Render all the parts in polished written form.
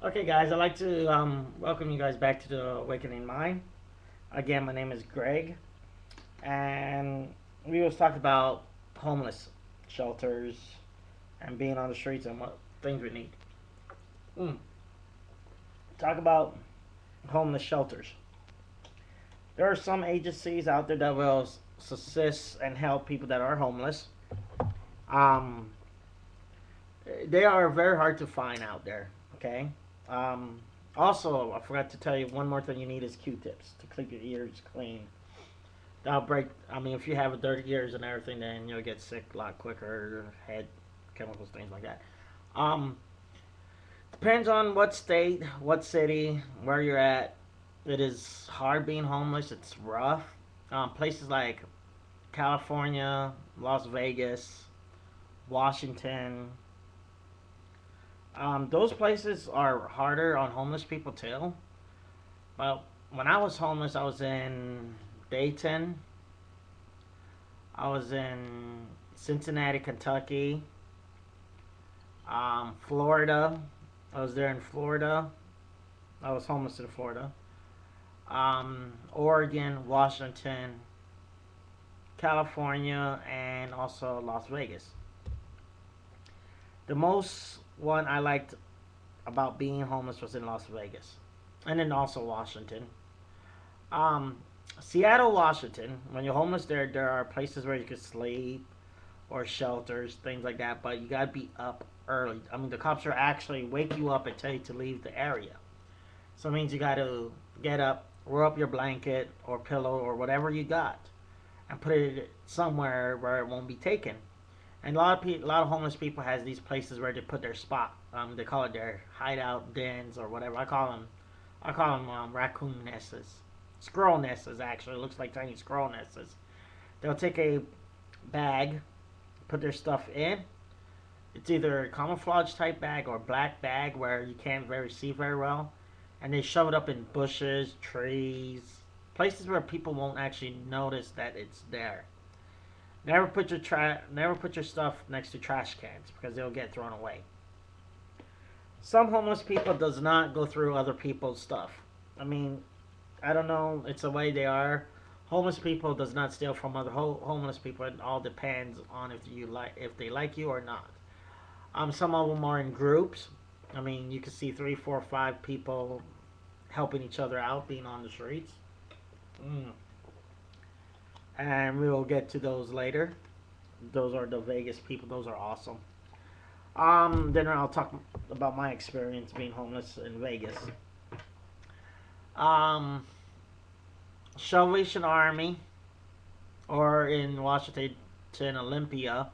Okay, guys, I'd like to welcome you guys back to the Awakening Mind. Again, my name is Greg, and we was talking about homeless shelters and being on the streets and what things we need. Mm. Talk about homeless shelters. There are some agencies out there that will assist and help people that are homeless. Um, they are very hard to find out there. Okay. Um, Also, I forgot to tell you one more thing. You need is Q-tips to keep your ears clean. That'll break. I mean, if you have a dirty ears and everything, then you'll get sick a lot quicker. Head chemicals, things like that. Um, Depends on what state, what city, where you're at. It is hard being homeless. It's rough. Places like California, Las Vegas, Washington, those places are harder on homeless people too. But when I was homeless, I was in Dayton. I was in Cincinnati, Kentucky, Florida. I was there in Florida. I was homeless in Florida. Oregon, Washington, California, and also Las Vegas. The most one I liked about being homeless was in Las Vegas, and then also Washington. Um, Seattle, Washington. When you're homeless, there are places where you can sleep or shelters, things like that. But you gotta be up early. I mean, the cops are actually wake you up and tell you to leave the area. So it means you gotta get up, roll up your blanket or pillow or whatever you got, and put it somewhere where it won't be taken. And a lot of homeless people has these places where they put their spot. They call it their hideout dens or whatever. I call them raccoon nests, squirrel nests. Actually, it looks like tiny squirrel nests. They'll take a bag, put their stuff in. It's either a camouflage type bag or black bag where you can't very see very well, and they shove it up in bushes, trees, places where people won't actually notice that it's there. Never put your stuff next to trash cans because they'll get thrown away. Some homeless people does not go through other people's stuff. I mean, I don't know. It's the way they are. Homeless people does not steal from other homeless people. It all depends on if they like you or not. Some of them are in groups. I mean, you can see three, four, five people helping each other out, being on the streets. Mm. And we will get to those later. Those are the Vegas people. Those are awesome. Then I'll talk about my experience being homeless in Vegas. Um, Salvation Army, or in Washington, Olympia.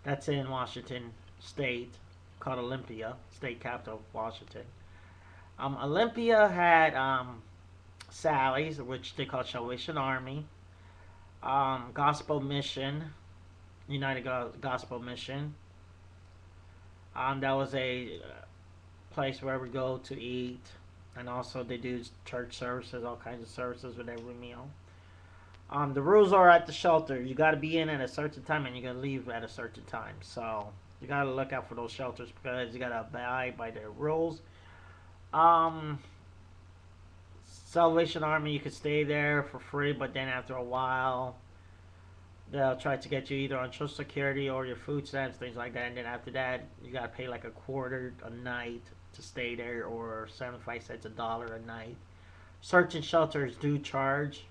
That's in Washington State, called Olympia, state capital of Washington. Olympia had Sally's, which they call Salvation Army. Gospel Mission, United Gospel Mission. That was a place where we go to eat, and also they do church services, all kinds of services with every meal. The rules are at the shelter. You got to be in at a certain time, and you got to leave at a certain time. So you got to look out for those shelters because you got to abide by their rules. Um, Salvation Army, you could stay there for free, but then after a while, they'll try to get you either on Social Security or your food stamps, things like that. And then after that, you gotta pay like a quarter a night to stay there, or 75 cents, $1 a night. Certain shelters do charge,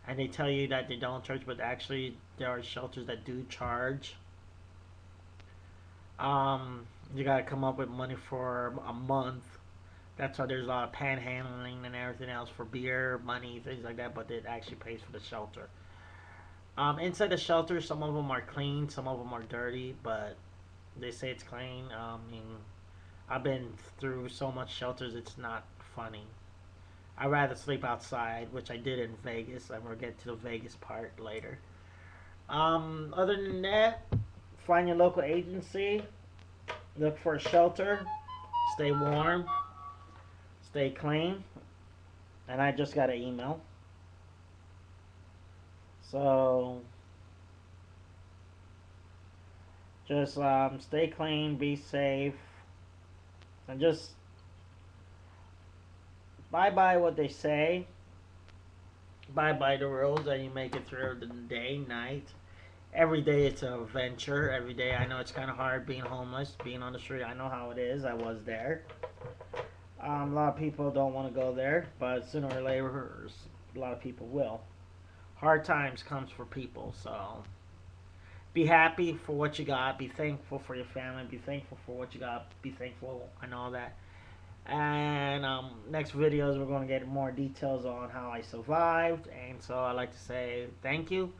and they tell you that they don't charge, but actually there are shelters that do charge. You gotta come up with money for a month. That's why there's a lot of panhandling and everything else for beer, money, things like that. But it actually pays for the shelter. Inside the shelter, some of them are clean, some of them are dirty, but they say it's clean. I mean, I've been through so much shelters, it's not funny. I'd rather sleep outside, which I did in Vegas, and we'll get to the Vegas part later. Other than that, find your local agency, look for a shelter, stay warm, stay clean, and I just got an email. So just stay clean, be safe, and just bye bye what they say. Bye bye the rules that you make it through the day, night. Every day it's a venture. Every day I know it's kind of hard being homeless, being on the street. I know how it is. I was there. A lot of people don't want to go there, but sooner or later, a lot of people will. Hard times comes for people, so be happy for what you got. Be thankful for your family. Be thankful for what you got. Be thankful and all that. And next videos, we're going to get more details on how I survived. And so I'd like to say thank you.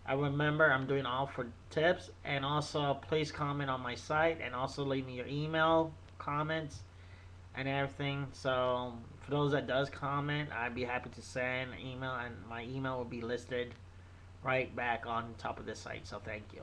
I remember I'm doing all for tips. And also, please comment on my site. And also leave me your email, comments, and everything. So for those that does comment, I'd be happy to send an email. And my email will be listed right back on top of this site. So thank you.